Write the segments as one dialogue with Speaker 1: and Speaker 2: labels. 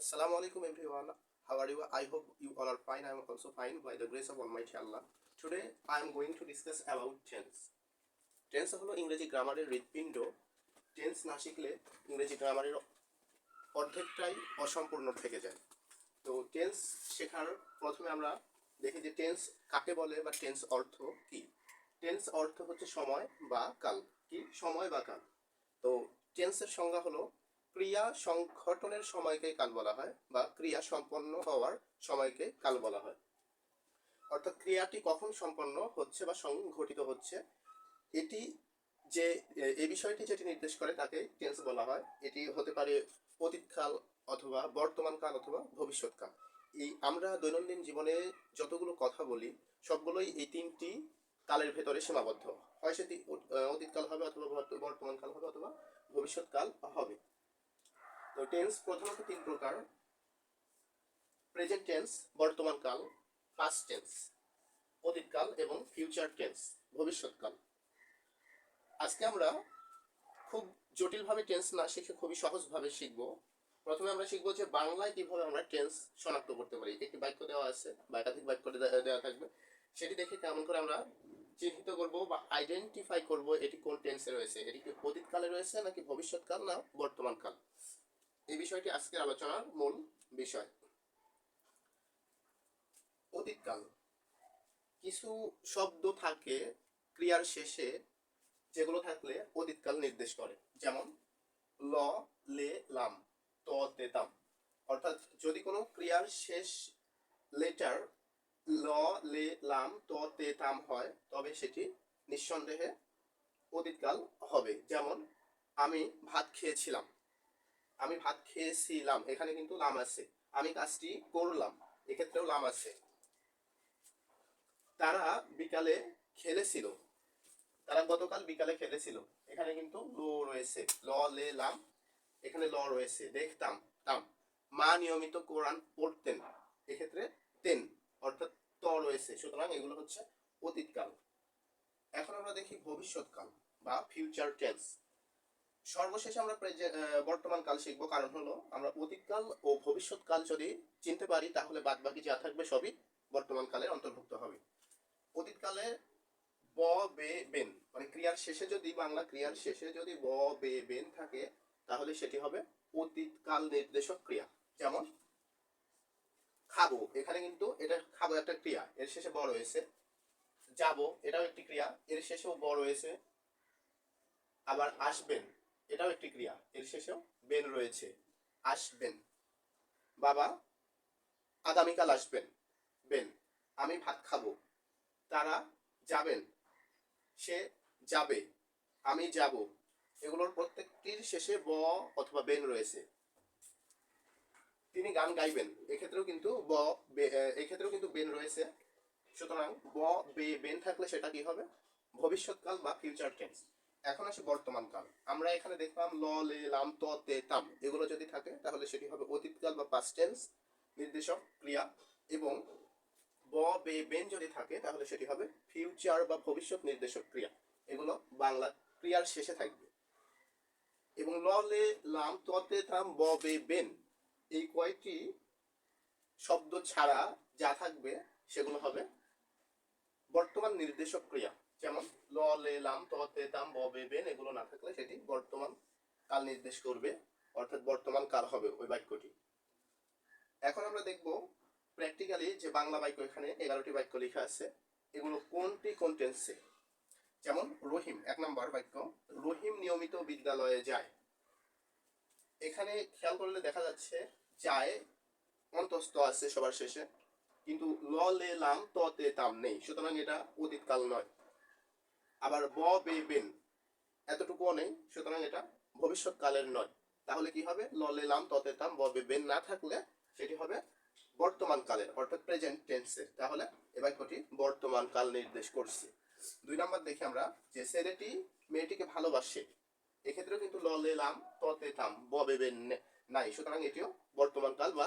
Speaker 1: Assalamu alaikum everyone. How are you? I hope you all are fine. I am also fine by the grace of Almighty Allah. Today I am going to discuss about tense. Tense হলো ইংরেজি গ্রামারের হৃৎপিণ্ড। Tense না শিখলে ইংরেজি গ্রামারের অর্ধেকটাই অসম্পূর্ণ থেকে যায়। তো টেন্স শেখার প্রথমে আমরা দেখি যে টেন্স কাকে বলে বা টেন্স অর্থ কি। টেন্স অর্থ হচ্ছে সময় বা কাল। কি সময় বা কাল। তো টেন্সের সংজ্ঞা হলো ক্রিয়া সংঘটনের সময়কে কাল বলা হয় বা ক্রিয়া সম্পন্ন হওয়ার সময়কে কাল বলা হয়। অর্থাৎ ক্রিয়াটি কখন সম্পন্ন হচ্ছে বা সংঘটিত হচ্ছে এটি যে এই বিষয়টি যেটি নির্দেশ করে তাকে টেন্স বলা হয়। এটি হতে পারে অতীতকাল অথবা বর্তমানকাল অথবা ভবিষ্যৎকাল। এই আমরা দৈনন্দিন জীবনে যতগুলো কথা বলি সবগুলোই এই তিনটি কালের ভেতরে সীমাবদ্ধ। হয় সেটি অতীতকাল হবে অথবা বর্তমানকাল হবে অথবা ভবিষ্যৎকাল হবে। তো টেন্স প্রধানত তিন প্রকার: প্রেজেন্ট টেন্স, বর্তমানকাল, পাস্ট টেন্স, অতীতকাল এবং ফিউচার টেন্স, ভবিষ্যৎকাল। আজকে আমরা খুব জটিলভাবে টেন্স না শিখে খুবই সহজভাবে শিখব। প্রথমে আমরা শিখবো যে বাংলায় কিভাবে আমরা টেন্স শনাক্ত করতে পারি। একটি বাক্য দেওয়া আছে বা একাধিক বাক্য দেওয়া থাকবে, সেটি দেখে কেমন করে আমরা চিহ্নিত করব বা আইডেন্টিফাই করব এটি কোন টেন্সে রয়েছে, এটি কি অতীতকালে রয়েছে নাকি ভবিষ্যৎকাল না বর্তমানকাল। এই বিষয়টি আজকের আলোচনার মূল বিষয়। অতীতকাল। কিছু শব্দ থাকে ক্রিয়ার শেষে যেগুলো থাকলে অতীতকাল নির্দেশ করে, যেমন ল, লে, লাম, ত, তে, তাম। অর্থাৎ যদি কোনো ক্রিয়ার শেষ লেটার ল, লে, লাম, ত, তে, তাম হয় তবে সেটি নিঃসন্দেহে অতীতকাল হবে। যেমন আমি ভাত খেয়েছিলাম, আমি ভাত খেয়েছিলাম, এখানে কিন্তু লাম আছে। আমি কাজটি করলাম, এক্ষেত্রেও লাম আছে। তারা বিকালে খেলেছিল, তারা গতকাল বিকালে খেলেছিল, এখানে কিন্তু ল রয়েছে। ল, লে, লাম, এখানে ল রয়েছে। দেখতাম, তাম। মা নিয়মিত কোরআন পড়তেন, এক্ষেত্রে তেন অর্থাৎ ত রয়েছে। সুতরাং এগুলো হচ্ছে অতীতকাল। এখন আমরা দেখি ভবিষ্যৎকাল বা ফিউচার টেন্স। সর্বশেষে আমরা বর্তমানকাল শিখবো, কারণ হলো আমরা অতীতকাল ও ভবিষ্যৎকাল যদি চিনতে পারি তাহলে বাদ বাকি যা থাকবে সবই বর্তমানকালের অন্তর্ভুক্ত হবে। অতীতকালে ব, বে, বেন, মানে ক্রিয়ার শেষে যদি বাংলা ক্রিয়ার শেষে যদি ব, বে, বেন থাকে তাহলে সেটি হবে অতীতকাল নির্দেশক ক্রিয়া। যেমন খাবো, এখানে কিন্তু এটা খাবো একটা ক্রিয়া, এর শেষে ব রয়েছে। যাবো, এটাও একটি ক্রিয়া, এর শেষেও ব রয়েছে। আবার আসবেন, এটাও একটি ক্রিয়া, এর শেষেও বেন রয়েছে, আসবেন। বাবা আগামীকাল আসবেন, বেন। আমি ভাত খাবো, তারা যাবেন, সে যাবে, আমি যাব, এগুলোর প্রত্যেকটির শেষে ব অথবা বেন রয়েছে। তিনি গান গাইবেন, এক্ষেত্রেও কিন্তু এক্ষেত্রেও কিন্তু বেন রয়েছে। সুতরাং ব, বে, বেন থাকলে সেটা কি হবে? ভবিষ্যৎকাল বা ফিউচার টেন্স। এখন আসে বর্তমানকাল। আমরা এখানে দেখলাম ল, লে, লাম, ত, তে, তাম, এগুলো যদি থাকে তাহলে সেটি হবে অতীতকাল বা পাস্ট টেন্স নির্দেশক ক্রিয়া, এবং ব, বে, বেন যদি থাকে তাহলে সেটি হবে ফিউচার বা ভবিষ্যৎ নির্দেশক ক্রিয়া। এগুলো বাংলা ক্রিয়ার শেষে থাকবে। এবং ল, লে, লাম, ত, তে, তাম, ব, বে, বেন এই কয়টি শব্দ ছাড়া যা থাকবে সেগুলো হবে বর্তমান নির্দেশক ক্রিয়া। যেমন ল, লে, লাম, ত, তে, তাম, ব, বে, বেন এগুলো না থাকলে সেটি বর্তমান কাল নির্দেশ করবে, অর্থাৎ বর্তমান কাল হবে ওই বাক্যটি। এখন আমরা দেখব প্র্যাকটিক্যালি যে বাংলা বাক্য, এখানে 11টি বাক্য লেখা আছে, এগুলো কোনটি কোন টেন্সে। যেমন রহিম, 1 নম্বর বাক্য, রহিম নিয়মিত বিদ্যালয়ে যায়। এখানে খেয়াল করলে দেখা যাচ্ছে যায় অন্তস্থ আছে সবার শেষে, কিন্তু ল, লে, লাম, ত, তে, তাম নেই, সুতরাং এটা অতীতকাল নয়। আবার ব, বে, বেন এতটুকুও নেই, সুতরাং এটা ভবিষ্যৎকালের নয়। তাহলে কি হবে? ল, লে, লাম, ত, তে, তাম, ব, বে, বেন না থাকলে সেটি হবে বর্তমান কালের অর্থাৎ প্রেজেন্ট টেন্সের। তাহলে এ বাক্যটি বর্তমান কাল নির্দেশ করছে। 2 নম্বর দেখি আমরা যে ছেলেটি মেয়েটিকে ভালোবাসে, এক্ষেত্রেও কিন্তু ল, লে, লাম, ত, তে, তাম, ব, বে, বেন নাই, সুতরাং এটিও বর্তমান কাল বা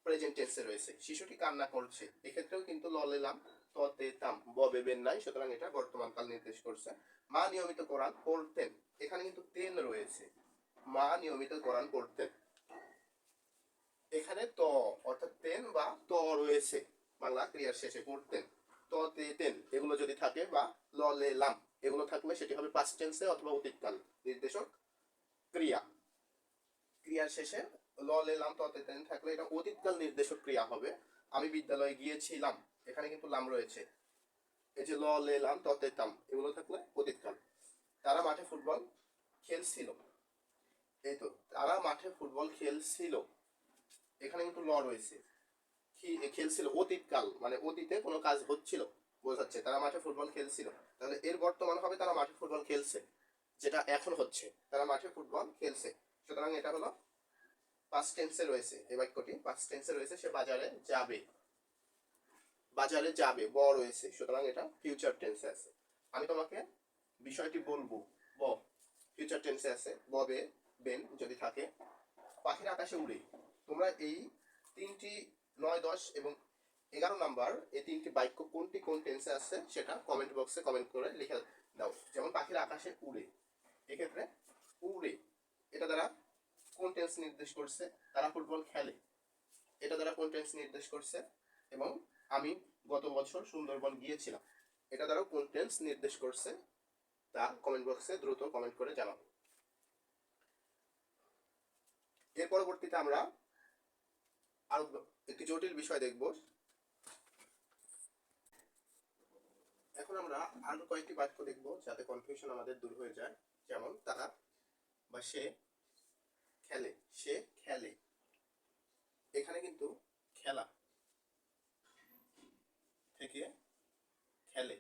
Speaker 1: প্রেজেন্ট টেন্সে রয়েছে। শিশুটি কান্না করছে, এক্ষেত্রেও কিন্তু ল, লে, লাম, ত, তে, তাম, ব, বে, বেন নাই, সুতরাং এটা বর্তমান কাল নির্দেশ করছে। মা নিয়মিত কোরআন পড়তেন, এখানে কিন্তু তেন রয়েছে, মা নিয়মিত কোরআন পড়তেন, এখানে রয়েছে বাংলা ক্রিয়ার শেষে পড়তেন, ত তে তেন এগুলো যদি থাকে বা ল লে লাম এগুলো থাকলে সেটি হবে পাস্ট টেন্সে অথবা অতীতকাল নির্দেশক ক্রিয়া। ক্রিয়ার শেষে ল লে লাম ত তে তেন থাকলে এটা অতীতকাল নির্দেশক ক্রিয়া হবে। আমি বিদ্যালয়ে গিয়েছিলাম, এখানে কিন্তু লাম রয়েছে। এই যে ল লে লাম ত তে তাম এগুলো থাকলে অতীতকাল। তারা মাঠে ফুটবল খেলছিল, এই তো তারা মাঠে ফুটবল খেলছিল, এখানে কিন্তু ল রয়েছে। খেলছিল অতীতকাল মানে অতীতে কোনো কাজ হচ্ছিল বোঝাচ্ছে, তারা মাঠে ফুটবল খেলছিল। তাহলে এর বর্তমান হবে তারা মাঠে ফুটবল খেলছে, যেটা এখন হচ্ছে তারা মাঠে ফুটবল খেলছে। সুতরাং এটা হলো পাস্ট টেন্সে রয়েছে, এই বাক্যটি পাস্ট টেন্সে রয়েছে। সে বাজারে যাবে, বাজারে যাবে ব রয়েছে, সুতরাং এটা ফিউচার টেন্সে আছে। আমি তোমাকে বিষয়টি বলবো, ব ফিউচার টেন্সে আছে। ববে বেন যদি থাকে। পাখির আকাশে উড়ে, তোমরা এই তিনটি 9, 10 এবং 11 নাম্বার এই তিনটি বাক্য কোনটি কোন টেন্সে আছে সেটা কমেন্ট বক্সে কমেন্ট করে লিখে দাও। যেমন পাখির আকাশে উড়ে, এক্ষেত্রে উড়ে এটা দ্বারা কোন টেন্স নির্দেশ করছে? তারা ফুটবল খেলে, এটা দ্বারা কোন টেন্স নির্দেশ করছে? এবং আমি গত বছর সুন্দরবন গিয়েছিলাম, এটা দ্বারা কোন টেন্স নির্দেশ করছে তা কমেন্ট বক্সে দ্রুত কমেন্ট করে জানাও। এর পরবর্তীতে আমরা আরো একটি জটিল বিষয় দেখব। এখন আমরা আরো কয়েকটি বাক্য দেখব যাতে কনফিউশন আমাদের দূর হয়ে যায়। যেমন তারা বা সে খেলে, সে খেলে, এখানে কিন্তু খেলা থেকে খেলে,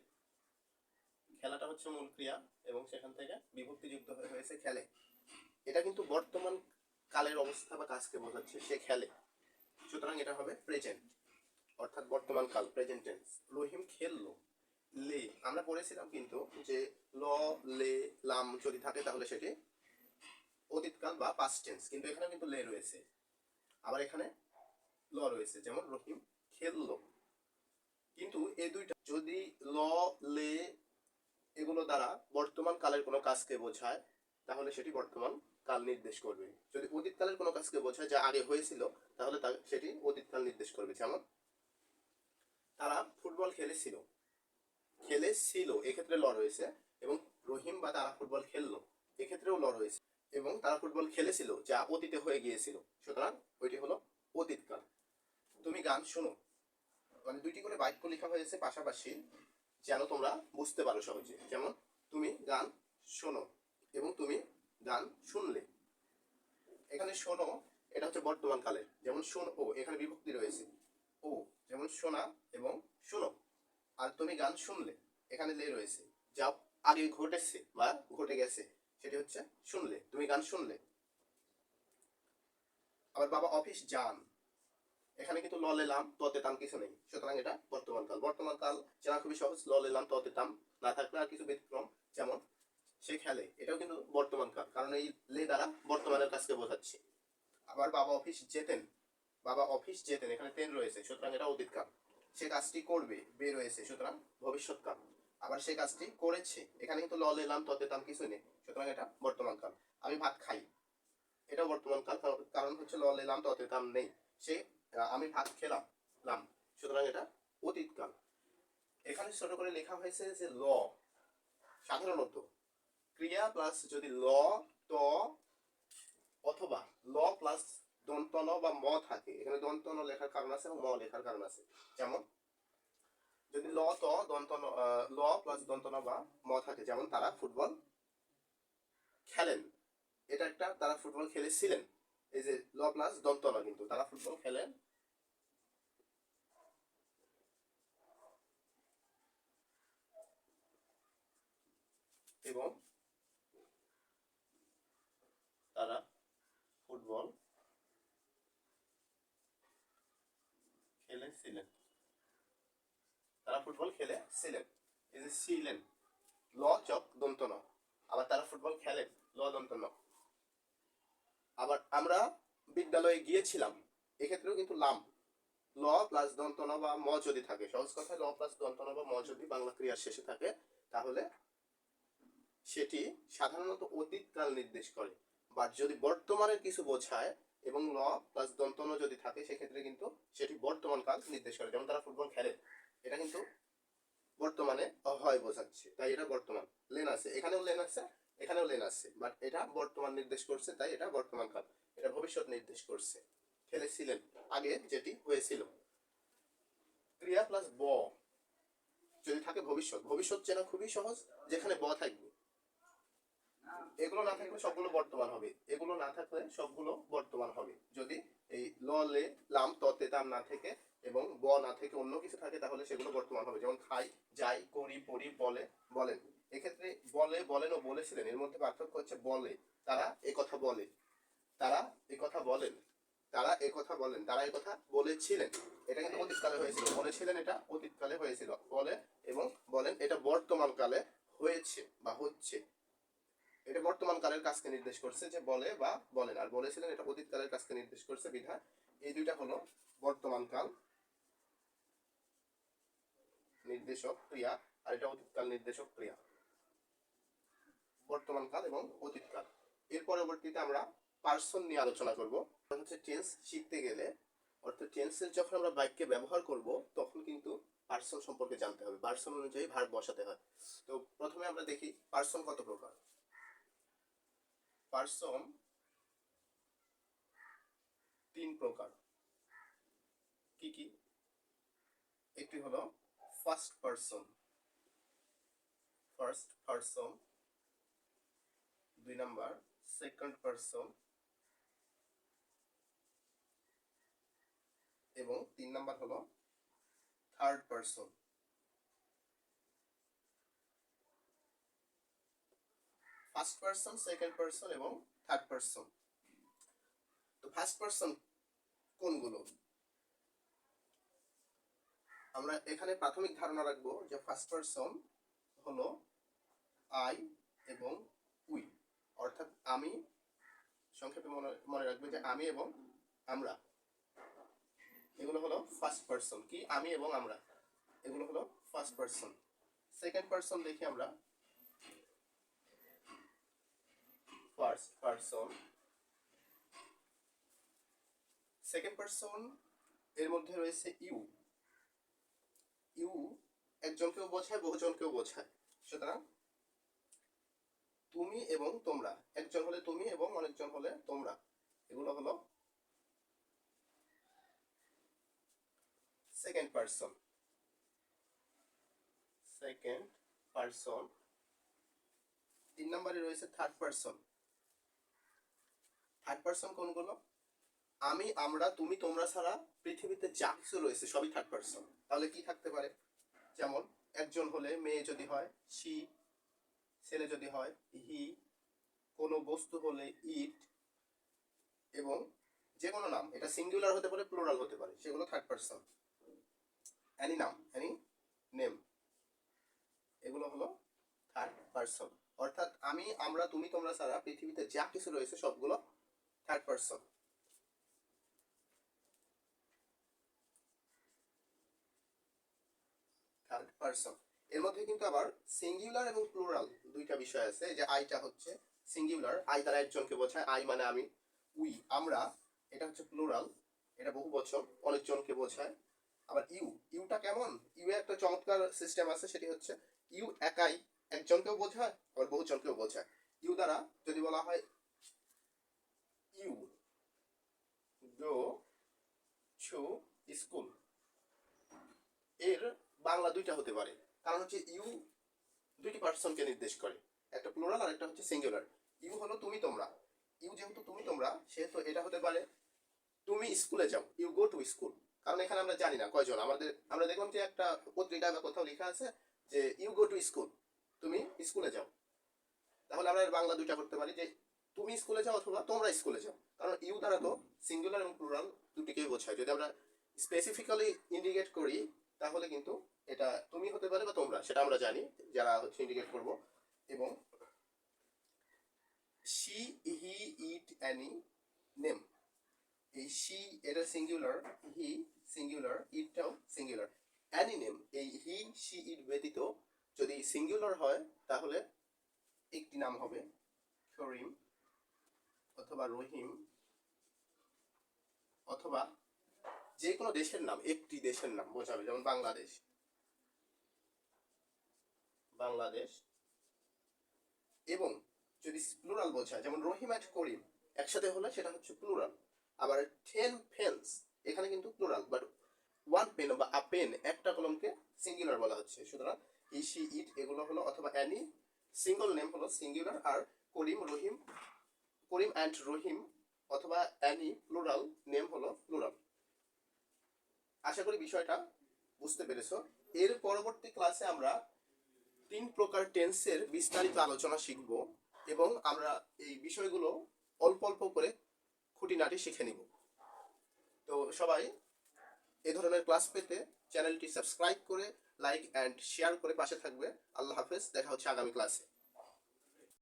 Speaker 1: খেলাটা হচ্ছে মূল ক্রিয়া এবং সেখান থেকে বিভক্তি যুক্ত হয়েছে খেলে। এটা কিন্তু বর্তমান কালের অবস্থা বা কাজকে বোঝাচ্ছে, সে খেলে। সুতরাং এটা হবে প্রেজেন্ট, অর্থাৎ বর্তমান কাল, প্রেজেন্ট টেন্স। রহিম খেললো, লে আমরা পড়েছিলাম কিন্তু যে ল লে লাম যদি থাকে তাহলে সেটি অতীতকাল বা পাস্ট টেন্স, কিন্তু এখানে কিন্তু লে রয়েছে, আবার এখানে ল রয়েছে। যেমন রহিম খেললো, কিন্তু এই দুইটা যদি ল লে এগুলো দ্বারা বর্তমান কালের কোনো কাজকে বোঝায় তাহলে সেটি বর্তমান কাল নির্দেশ করবে। যদি অতীতকালের কোনো কাজকে বোঝায় যা আগে হয়েছিল তাহলে সেটি অতীতকাল নির্দেশ করবে। যেমন তারা ফুটবল খেলেছিল, খেলেছিল এক্ষেত্রে ল রয়েছে, এবং রহিম বা তারা ফুটবল খেললো এক্ষেত্রেও ল রয়েছে, এবং তারা ফুটবল খেলেছিল যা অতীতে হয়ে গিয়েছিল, সুতরাং ওইটি হলো অতীতকাল। তুমি গান শোনো, মানে দুইটি করে বাক্য লেখা হয়েছে পাশাপাশি যেন তোমরা বুঝতে পারো সহজে। যেমন তুমি গান শোনো এবং তুমি গান শুনলে, এখানে শোনো এটা হচ্ছে বর্তমান কালের, যেমন শোনো, এখানে বিভক্তি রয়েছে ও, যেমন শোনা এবং শোনো। আর তুমি গান শুনলে, এখানে লে রয়েছে, যা আগে ঘটেছে বা ঘটে গেছে সেটি হচ্ছে শুনলে, তুমি গান শুনলে। আবার বাবা অফিস যান, এখানে কিন্তু ল লেলাম ততে তাম কিছু নেই, সুতরাং এটা বর্তমান কাল। বর্তমান কাল জানা খুবই সহজ, ল লেলাম ততে তাম না থাকলে আর কিছু ব্যতিক্রম। যেমন সে খেলে, এটাও কিন্তু বর্তমান কাল, কারণ এই লে দ্বারা বর্তমানের কাজকে বোঝাচ্ছে। আবার বাবা অফিস যেতেন, বাবা অফিস যেতেন, এখানে তেন রয়েছে, সুতরাং এটা অতীতকাল। সে কাজটি করবে, বে রয়েছে, সুতরাং ভবিষ্যৎকাল। আবার সে কাজটি করেছে, এখানে কিন্তু ল লেলাম ততে তাম কিছু নেই, সুতরাং এটা বর্তমান কাল। আমি ভাত খাই, এটাও বর্তমান কাল, কারণ হচ্ছে ল লেলাম ততে তাম নেই। সে আমি ভাত খেলাম লাম, সুতরাং এটা অতীতকাল। এখানে ছোট করে লেখা হয়েছে যে ল, সাধারণত ক্রিয়া প্লাস যদি ল ত অথবা ল প্লাস দন্ত ন বা ম থাকে, এখানে দন্ত ন লেখার কারণ আছে এবং ম লেখার কারণ আছে। যেমন যদি ল ত দন্ত ন ল প্লাস দন্ত ন বা ম থাকে, যেমন তারা ফুটবল খেলেন, এটা একটা তারা ফুটবল খেলেছিলেন, এই যে ল প্লাস দন্ত ন, কিন্তু তারা ফুটবল খেলেন এবং তারা ফুটবল খেলেছিলেন, তারা ফুটবল খেলেছিলেন, এই যে ছিলেন ল চক দন্ত ন, আবার তারা ফুটবল খেলেন ল দন্ত ন। আবার আমরা বিদ্যালয়ে গিয়েছিলাম, এক্ষেত্রেও কিন্তু লাম ল প্লাস দন্ত ন বা ম যদি থাকে, সহজ কথায় ল প্লাস দন্ত ন বা ম যদি বাংলা ক্রিয়ার শেষে থাকে তাহলে সেটি সাধারণত অতীতকাল নির্দেশ করে। বা যদি বর্তমানের কিছু বোঝায় এবং ল প্লাস দন্ত ন যদি থাকে সেক্ষেত্রে কিন্তু সেটি বর্তমান কাল নির্দেশ করে। যেমন তারা ফুটবল খেলে, এটা কিন্তু বর্তমানে হয় বোঝাচ্ছে, তাই এটা বর্তমান। লেন আছে, এখানেও লেন আছে, এখানেও লেন আছে, বাট এটা বর্তমান নির্দেশ করছে, তাই এটা বর্তমান কাল। এটা ভবিষ্যৎ নির্দেশ করছে, খেলেছিলেন আগে যেটি হয়েছিল। ক্রিয়া প্লাস ব যদি থাকে ভবিষ্যৎ, ভবিষ্যৎ চেনা খুবই সহজ, যেখানে ব থাকবে। এগুলো না থাকলে সবগুলো বর্তমান হবে, এগুলো না থাকলে সবগুলো বর্তমান হবে। যদি এই ল লে লাম ততে তাম না থেকে এবং ব না থেকে অন্য কিছু থাকে তাহলে সেগুলো বর্তমান হবে। যেমন খাই, যাই, করি, পড়ি, বলে, বলেন। এক্ষেত্রে বলে, বলেন ও বলেছিলেন এর মধ্যে পার্থক্য হচ্ছে বলে তারা এ কথা বলে, তারা এ কথা বলেন, তারা এ কথা বলেন, তারা এ কথা বলেছিলেন, এটা কিন্তু অতীতকালে হয়েছিল। বলেছিলেন এটা অতীতকালে হয়েছিল, বলে এবং বলেন এটা বর্তমান কালে হয়েছে বা হচ্ছে। এটা বর্তমান কালের কাজকে নির্দেশ করছে যে বলে বা বলেন, আর বলেছিলেন এটা অতীত কালের কাজকে নির্দেশ করছে। বিধায় এই দুইটা হলো বর্তমান কাল নির্দেশক ক্রিয়া, আর এটা অতীত কাল নির্দেশক ক্রিয়া। বর্তমান কাল এবং অতীত কাল। এর পরবর্তীতে আমরা পার্সন নিয়ে আলোচনা করব। হচ্ছে টেন্স শিখতে গেলে, অর্থাৎ টেন্সের যখন আমরা বাক্যে ব্যবহার করব তখন কিন্তু পার্সন সম্পর্কে জানতে হবে, পার্সন অনুযায়ী ভার্ব বসাতে হয়। তো প্রথমে আমরা দেখি পার্সন কত প্রকার। পার্সন 3 প্রকার। কি কি? একটি হলো first person, first person. 2 number second person এবং 3 নাম্বার হলো third person. First person, second person এবং থার্ড পারসন। তো ফার্স্ট পারসন কোনগুলো? আমরা এখানে প্রাথমিক ধারণা রাখবো যে ফার্স্ট পারসন হলো আই এবং উই, অর্থাৎ আমি, সংক্ষেপে মনে রাখবে যে আমি এবং আমরা, এগুলো হলো ফার্স্ট পারসন। কি? আমি এবং আমরা, এগুলো হলো ফার্স্ট পারসন। সেকেন্ড পারসন দেখি আমরা। ফার্স্ট পারসন, সেকেন্ড পারসন এর মধ্যে রয়েছে ইউ। ইউ একজনকেও বোঝায়, বহুজনকেও বোঝায়। সুতরাং তুমি এবং তোমরা, একজন হলে তুমি এবং অনেকজন হলে তোমরা, এগুলো হলো সেকেন্ড পারসন। Second person. 3 নম্বরে রয়েছে থার্ড পারসন। থার্ড পারসন কোনগুলো? আমি, আমরা, তুমি, তোমরা ছাড়া পৃথিবীতে যা কিছু রয়েছে সবই থার্ড পারসন। তাহলে কি থাকতে পারে? যেমন একজন হলে মেয়ে যদি হয় শি, ছেলে যদি হয় হি, কোনো বস্তু হলে ইট, এবং যে কোনো নাম, এটা সিঙ্গুলার হতে পারে, প্লুরাল হতে পারে, সেগুলো থার্ড পারসন। অ্যানি নাম, অ্যানি নেম, এগুলো হলো থার্ড পারসন। অর্থাৎ আমি, আমরা, তুমি, তোমরা ছাড়া পৃথিবীতে যা কিছু রয়েছে সবগুলো থার্ড পারসন। থার্ড পারসন এর মধ্যে কিন্তু আবার সিঙ্গুলার এবং প্লুরাল দুইটা বিষয় আছে। যে আইটা হচ্ছে সিঙ্গুলার, আই দ্বারা একজনকে বোঝায়, আই মানে আমি। উই, আমরা, এটা হচ্ছে প্লুরাল, এটা বহু বচন, অনেকজনকে বোঝায়। আবার ইউ, ইউটা কেমন? ইউ এর একটা চমৎকার সিস্টেম আছে, সেটি হচ্ছে ইউ একাই একজনকেও বোঝায় আবার বহুজনকেও বোঝায়। ইউ দ্বারা যদি বলা হয় ইউ গো টু স্কুল, এর বাংলা দুইটা হতে পারে, কারণ হচ্ছে ইউ দুইটি পার্সনকে নির্দেশ করে, একটা প্লুরাল আর একটা হচ্ছে সিঙ্গুলার। ইউ হলো তুমি তোমরা, ইউ যেহেতু তুমি তোমরা সেহেতু এটা হতে পারে তুমি স্কুলে যাও, ইউ গো টু স্কুল। কারণ এখানে আমরা জানি না কয়জন, আমরা দেখলাম যে একটা পত্রিকায় বা কোথাও লেখা আছে যে ইউ গো টু স্কুল, তুমি স্কুলে যাও। তাহলে আমরা এর বাংলা দুইটা করতে পারি যে তুমি স্কুলে যাও অথবা তোমরা স্কুলে যাও, কারণ ইউ দ্বারা তো সিঙ্গুলার এবং প্লুরাল দুটিকেই বোঝায়। যদি আমরা স্পেসিফিক্যালি ইন্ডিকেট করি তাহলে কিন্তু এটা তুমি হতে পারে বা তোমরা, সেটা আমরা জানি যারা হচ্ছে ইন্ডিকেট করব। এবং she, he, it, any, name, এই শি এটা সিঙ্গুলার, হি সিঙ্গুলার, ইটটাও সিঙ্গুলার। অ্যানি নেম, এই হি, শি, ইট ব্যতীত যদি সিঙ্গুলার হয় তাহলে একটি নাম হবে করিম অথবা রহিম অথবা যে কোনো দেশের নাম, একটি দেশের নাম বোঝাবে, যেমন বাংলাদেশ, বাংলাদেশ। এবং যদি প্লুরাল বোঝায়, যেমন রহিম অ্যান্ড করিম একসাথে হলে সেটা হচ্ছে প্লুরাল। আবার 10 পেন্স এখানে কিন্তু প্লুরাল, বাট ওয়ান পেন বা আ পেন, একটা কলমকে সিঙ্গুলার বলা হচ্ছে। সুতরাং ই, সি, ইট এগুলো হলো, অথবা অ্যানি সিঙ্গল নেম হলো সিঙ্গুলার, আর করিম, রহিম, করিম অ্যান্ড রহিম অথবা অ্যানি প্লুরাল নেম হলো প্লুরাল। আশা করি বিষয়টা বুঝতে পেরেছো। এর পরবর্তী ক্লাসে আমরা 3 প্রকার টেন্সের বিস্তারিত আলোচনা শিখব এবং আমরা এই বিষয়গুলো অল্প অল্প করে খুঁটিনাটি শিখে নিব। তো সবাই এ ধরনের ক্লাস পেতে চ্যানেলটি সাবস্ক্রাইব করে লাইক অ্যান্ড শেয়ার করে পাশে থাকবে। আল্লাহ হাফেজ, দেখা হচ্ছে আগামী ক্লাসে।